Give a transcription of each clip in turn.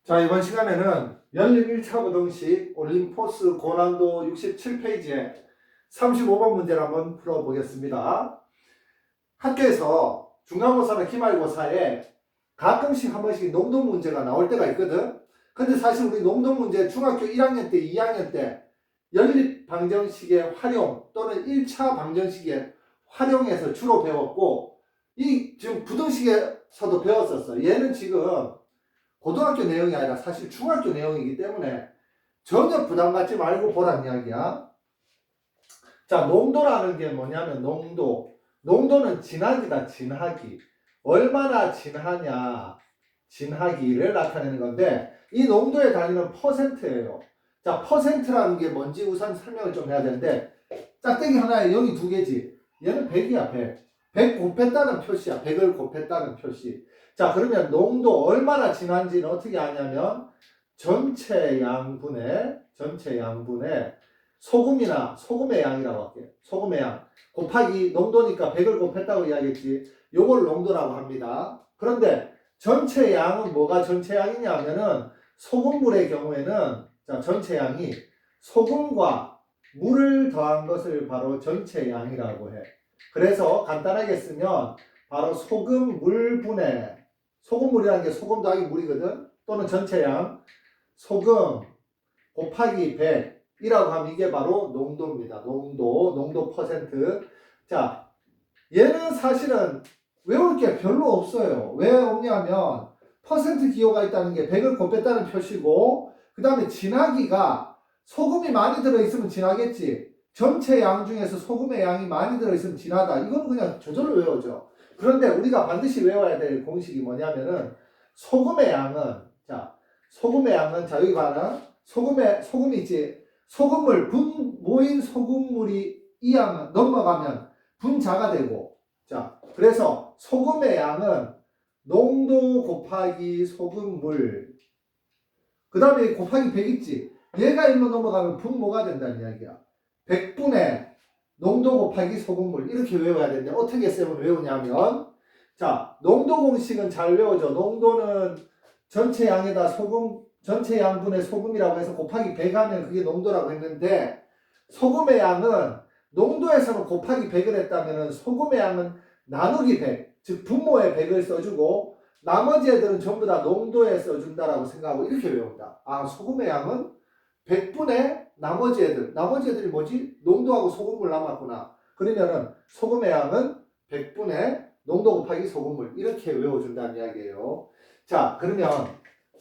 자, 이번 시간에는 연립 1차 부등식 올림포스 고난도 67페이지에 35번 문제를 한번 풀어보겠습니다. 학교에서 중간고사나 기말고사에 가끔씩 한 번씩 농도 문제가 나올 때가 있거든. 근데 사실 우리 농도 문제 중학교 1학년 때, 2학년 때 연립 방정식의 활용 또는 1차 방정식의 활용에서 주로 배웠고, 이 지금 부등식에서도 배웠었어. 얘는 지금 고등학교 내용이 아니라 사실 중학교 내용이기 때문에 전혀 부담 갖지 말고 보란 이야기야. 자, 농도라는 게 뭐냐면 농도는 진하기다, 진하기. 얼마나 진하냐, 진하기를 나타내는 건데, 이 농도의 단위는 퍼센트예요. 자, 퍼센트라는 게 뭔지 우선 설명을 좀 해야 되는데, 짝대기 하나에 0이 두 개지. 얘는 100이야, 100. 100 곱했다는 표시야. 100을 곱했다는 표시. 자, 그러면 농도 얼마나 진한지는 어떻게 하냐면 전체 양분의 소금의 양이라고 할게요. 소금의 양 곱하기 농도니까 100을 곱했다고 이야기했지. 요걸 농도라고 합니다. 그런데 전체 양은 뭐가 전체 양이냐 하면은 소금물의 경우에는, 자, 전체 양이 소금과 물을 더한 것을 바로 전체 양이라고 해. 그래서 간단하게 쓰면 바로 소금물이라는 게 소금 더하기 물이거든. 또는 전체 양 소금 곱하기 100이라고 하면 이게 바로 농도입니다. 농도 퍼센트. 자, 얘는 사실은 외울 게 별로 없어요. 왜 없냐면 퍼센트 기호가 있다는 게 100을 곱했다는 표시고, 그 다음에 진하기가 소금이 많이 들어있으면 진하겠지. 전체 양 중에서 소금의 양이 많이 들어있으면 진하다. 이거는 그냥 저절로 외워져. 그런데 우리가 반드시 외워야 될 공식이 뭐냐면은 소금의 양은, 자, 여기 봐라. 소금이 있지. 모인 소금물이 이 양은 넘어가면 분자가 되고, 자, 그래서 소금의 양은 농도 곱하기 소금물, 그 다음에 곱하기 100 있지. 얘가 1로 넘어가면 분모가 된다는 이야기야. 100분의 농도 곱하기 소금물, 이렇게 외워야 되는데 어떻게 쌤은 외우냐면, 자, 농도 공식은 잘 외워져. 농도는 전체 양분의 소금이라고 해서 곱하기 100 하면 그게 농도라고 했는데, 소금의 양은 농도에서는 곱하기 100을 했다면 소금의 양은 나누기 100, 즉 분모에 100을 써주고 나머지 애들은 전부 다 농도에 써준다라고 생각하고 이렇게 외운다. 아, 소금의 양은 100분의 나머지 애들이 뭐지? 농도하고 소금물 남았구나. 그러면은 소금의 양은 100분의 농도 곱하기 소금물, 이렇게 외워준다는 이야기예요. 자, 그러면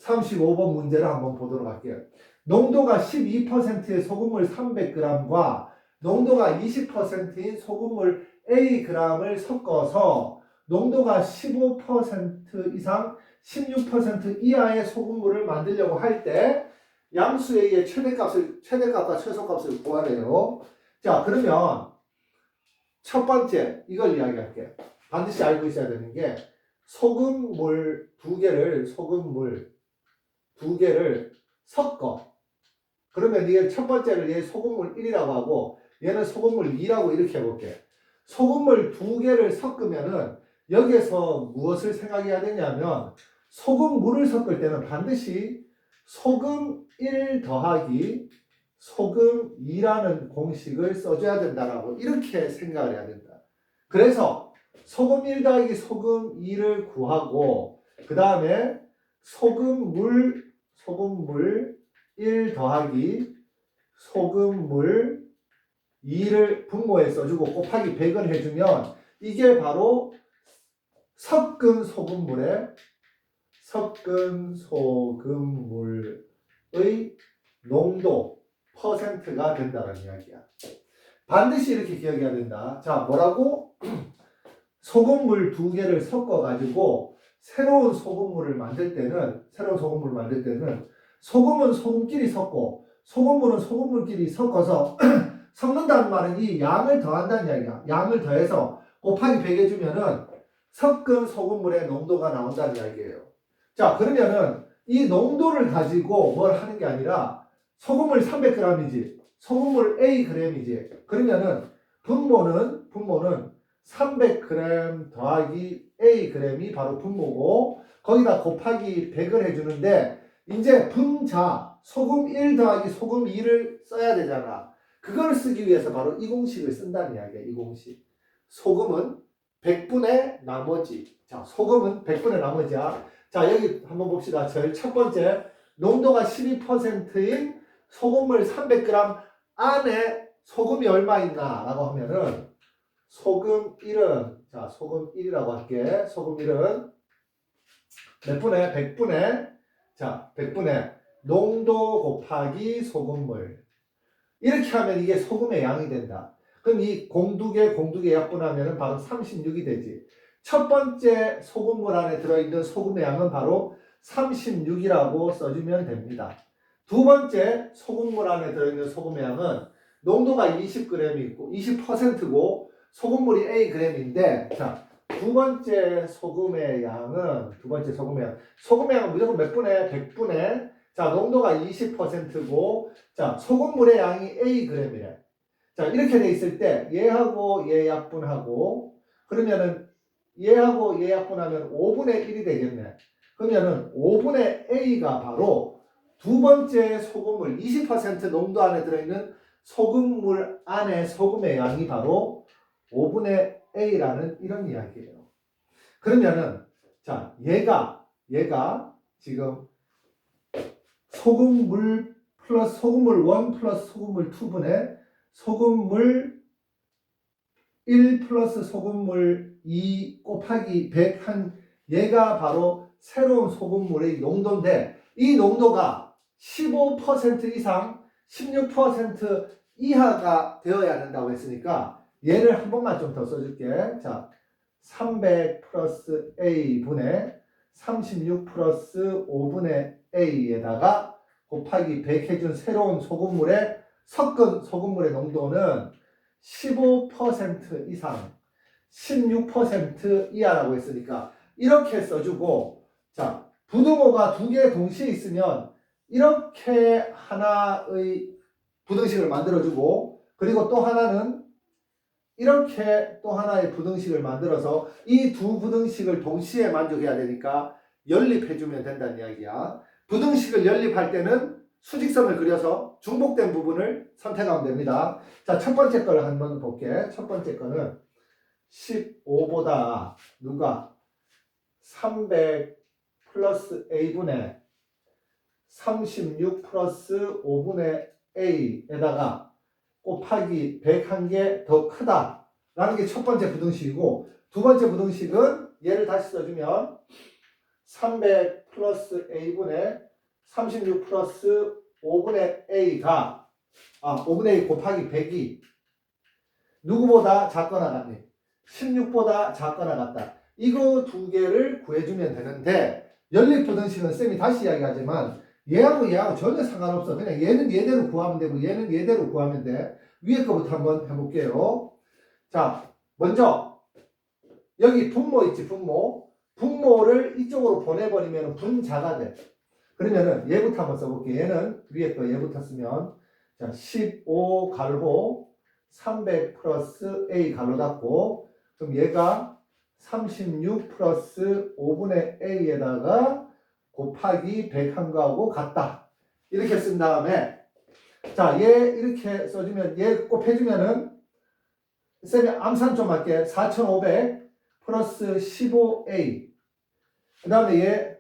35번 문제를 한번 보도록 할게요. 농도가 12%의 소금물 300g과 농도가 20%인 소금물 Ag을 섞어서 농도가 15% 이상 16% 이하의 소금물을 만들려고 할 때 양수 A의 최대값과 최소값을 구하래요. 자, 그러면 첫 번째 이걸 이야기할게요. 반드시 알고 있어야 되는 게 소금물 두 개를 섞어. 그러면 이게 첫 번째를 얘 소금물 1이라고 하고 얘는 소금물 2라고 이렇게 해볼게. 소금물 두 개를 섞으면은 여기에서 무엇을 생각해야 되냐면 소금물을 섞을 때는 반드시 소금 1 더하기 소금 2라는 공식을 써줘야 된다라고 이렇게 생각을 해야 된다. 그래서 소금 1 더하기 소금 2를 구하고, 그 다음에 소금물 1 더하기 소금물 2를 분모에 써주고 곱하기 100을 해주면 이게 바로 섞은 소금물의 농도 퍼센트가 된다는 이야기야. 반드시 이렇게 기억해야 된다. 자, 뭐라고? 소금물 두 개를 섞어가지고 새로운 소금물을 만들 때는 소금은 소금끼리 섞고 소금물은 소금물끼리 섞어서 섞는다는 말은 이 양을 더한다는 이야기야. 양을 더해서 곱하기 100 해주면은 섞은 소금물의 농도가 나온다는 이야기예요. 자, 그러면은 이 농도를 가지고 뭘 하는 게 아니라 소금물 300g이지. 소금물 Ag이지. 그러면은 분모는 300g 더하기 Ag이 바로 분모고 거기다 곱하기 100을 해주는데 이제 분자 소금 1 더하기 소금 2를 써야 되잖아. 그걸 쓰기 위해서 바로 이 공식을 쓴다는 이야기야. 이 공식. 소금은 100분의 나머지. 자, 소금은 100분의 나머지야. 자, 여기 한번 봅시다. 제일 첫 번째, 농도가 12%인 소금물 300g 안에 소금이 얼마 있나? 라고 하면은 소금 1은, 자, 소금 1이라고 할게. 소금 1은 몇 분의? 100분의, 자, 100분의 농도 곱하기 소금물. 이렇게 하면 이게 소금의 양이 된다. 그럼 이 공두개 약분하면 바로 36이 되지. 첫 번째 소금물 안에 들어있는 소금의 양은 바로 36이라고 써주면 됩니다. 두 번째 소금물 안에 들어있는 소금의 양은 농도가 20g이 있고 20%고 소금물이 Ag인데, 자, 두 번째 소금의 양은 소금의 양은 무조건 몇 분의? 100분의, 자, 농도가 20%고, 자, 소금물의 양이 Ag이래. 자, 이렇게 돼 있을 때 얘하고 얘 약분하고, 그러면은 얘하고 얘 약분하면 5분의 1이 되겠네. 그러면은 5분의 A가 바로 두 번째 소금물 20% 농도 안에 들어있는 소금물 안에 소금의 양이 바로 5분의 A라는 이런 이야기예요. 그러면은 자, 얘가 지금 소금물 플러스 소금물 1 플러스 소금물 2분의 소금물 1 플러스 소금물 2 곱하기 100 한 얘가 바로 새로운 소금물의 농도인데, 이 농도가 15% 이상 16% 이하가 되어야 된다고 했으니까 얘를 한 번만 좀 더 써줄게. 자, 300 플러스 A분의 36 플러스 5분의 A에다가 곱하기 100 해준 새로운 소금물의 섞은 소금물의 농도는 15% 이상 16% 이하라고 했으니까 이렇게 써주고, 자, 부등호가 두 개 동시에 있으면 이렇게 하나의 부등식을 만들어주고, 그리고 또 하나는 이렇게 또 하나의 부등식을 만들어서 이 두 부등식을 동시에 만족해야 되니까 연립해주면 된다는 이야기야. 부등식을 연립할 때는 수직선을 그려서 중복된 부분을 선택하면 됩니다. 자, 첫 번째 걸 한번 볼게. 첫 번째 거는 15보다 누가 300 플러스 A분의 36 플러스 5분의 A에다가 곱하기 100 한 개 더 크다 라는 게 첫 번째 부등식이고, 두 번째 부등식은 얘를 다시 써주면 300 플러스 A분의 36 플러스 5분의 A가 5분의 A 곱하기 100이 누구보다 작거나 같니? 16보다 작거나 같다. 이거 두 개를 구해주면 되는데, 연립부등식은 쌤이 다시 이야기하지만 얘하고 얘하고 전혀 상관없어. 그냥 얘는 얘대로 구하면 되고 얘는 얘대로 구하면 돼. 위에 거부터 한번 해볼게요. 자, 먼저 여기 분모 있지, 분모. 분모를 이쪽으로 보내버리면 분자가 돼. 그러면은 얘부터 한번 써볼게. 얘는 위에 거 얘부터 쓰면, 자, 15 가로 300 플러스 A 가로 닫고, 그럼 얘가 36 플러스 5분의 A에다가 곱하기 100 한 거하고 같다. 이렇게 쓴 다음에, 자, 얘 이렇게 써주면, 얘 곱해주면은, 쌤이 암산 좀 할게. 4500 플러스 15A. 그 다음에 얘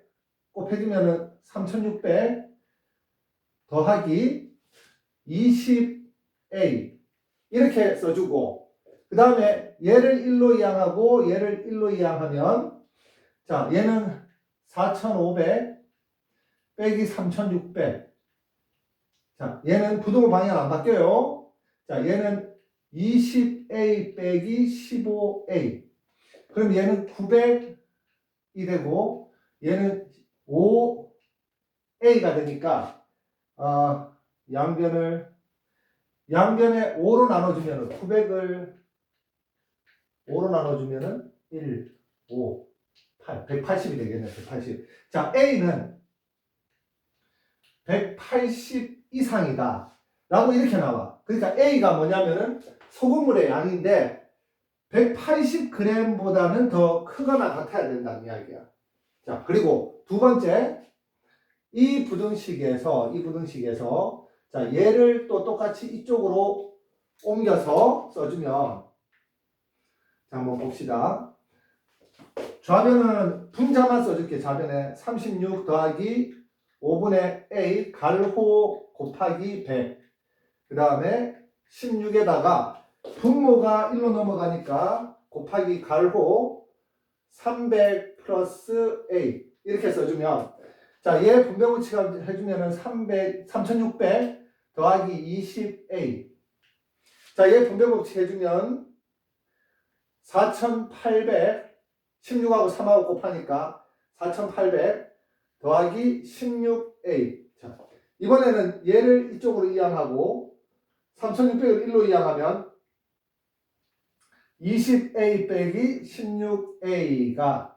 곱해주면은 3600 더하기 20A. 이렇게 써주고, 그 다음에 얘를 1로 이항하고 얘를 1로 이항하면, 자, 얘는 4500 빼기 3600. 자, 얘는 부등호 방향 안 바뀌어요. 자, 얘는 20A 빼기 15A. 그럼 얘는 900이 되고, 얘는 5A가 되니까, 양변에 5로 나눠주면은, 900을 5로 나눠주면은 1, 5, 8, 180이 되겠네, 180. 자, A는 180 이상이다 라고 이렇게 나와. 그러니까 A가 뭐냐면은 소금물의 양인데 180g보다는 더 크거나 같아야 된다는 이야기야. 자, 그리고 두 번째, 이 부등식에서 자, 얘를 또 똑같이 이쪽으로 옮겨서 써주면 자, 한번 봅시다. 좌변은 분자만 써줄게. 좌변에 36 더하기 5분의 a 갈호 곱하기 100. 그 다음에 16에다가 분모가 1로 넘어가니까 곱하기 갈호 300 플러스 a 이렇게 써주면 자, 얘 분배법칙 해주면은 3600 더하기 20a. 자, 얘 분배법칙 해주면 4800 16하고 3하고 곱하니까 4800 더하기 16a. 자, 이번에는 얘를 이쪽으로 이항하고 3600을 1로 이항하면 20a 빼기 16a가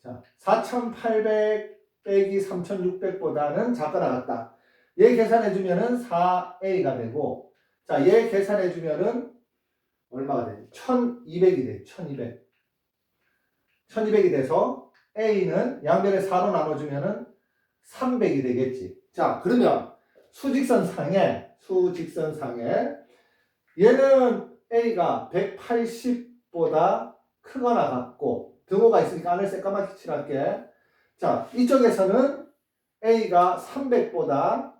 자, 4800 빼기 3600보다는 작거나 같다. 얘 계산해주면은 4a가 되고 자, 얘 계산해주면은 얼마가 되지? 1200이 돼. 1200이 돼서 a는 양변에 4로 나눠주면은 300이 되겠지. 자, 그러면 수직선상에 얘는 a가 180보다 크거나 같고 등호가 있으니까 안을 새까맣게 칠할게. 자, 이쪽에서는 a가 300보다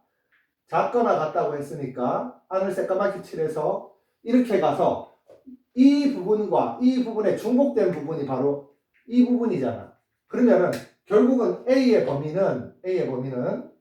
작거나 같다고 했으니까 안을 새까맣게 칠해서 이렇게 가서 이 부분과 이 부분의 중복된 부분이 바로 이 부분이잖아. 그러면은 결국은 A의 범위는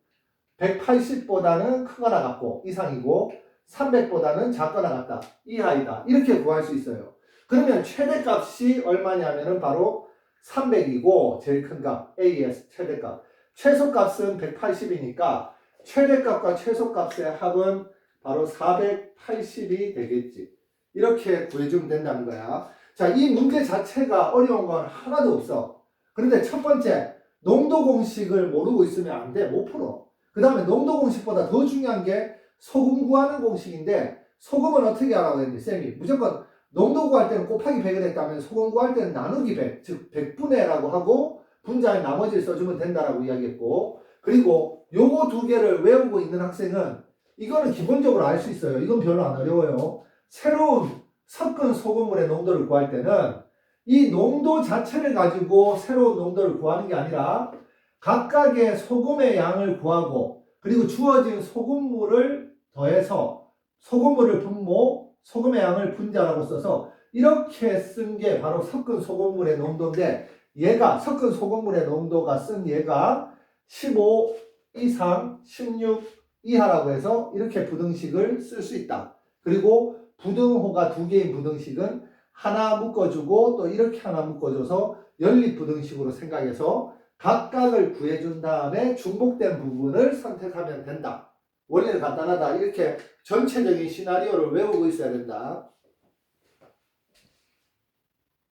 180보다는 크거나 같고 이상이고 300보다는 작거나 같다. 이하이다. 이렇게 구할 수 있어요. 그러면 최대값이 얼마냐면은 바로 300이고 제일 큰 값 A의 최대값. 최소값은 180이니까 최대값과 최소값의 합은 바로 480이 되겠지. 이렇게 구해주면 된다는 거야. 자, 이 문제 자체가 어려운 건 하나도 없어. 그런데 첫 번째, 농도 공식을 모르고 있으면 안 돼. 못 풀어. 그 다음에 농도 공식보다 더 중요한 게 소금 구하는 공식인데 소금은 어떻게 하라고 했는데 쌤이 무조건 농도 구할 때는 곱하기 100을 했다면 소금 구할 때는 나누기 100, 즉 100분의 라고 하고 분자의 나머지를 써주면 된다라고 이야기했고 그리고 요거 두 개를 외우고 있는 학생은 이거는 기본적으로 알 수 있어요. 이건 별로 안 어려워요. 새로운 섞은 소금물의 농도를 구할 때는 이 농도 자체를 가지고 새로운 농도를 구하는 게 아니라 각각의 소금의 양을 구하고 그리고 주어진 소금물을 더해서 소금물을 분모, 소금의 양을 분자라고 써서 이렇게 쓴 게 바로 섞은 소금물의 농도인데 얘가 섞은 소금물의 농도가 쓴 얘가 15 이상 16 이하라고 해서 이렇게 부등식을 쓸 수 있다. 그리고 부등호가 두 개인 부등식은 하나 묶어주고 또 이렇게 하나 묶어줘서 연립부등식으로 생각해서 각각을 구해준 다음에 중복된 부분을 선택하면 된다. 원리는 간단하다. 이렇게 전체적인 시나리오를 외우고 있어야 된다.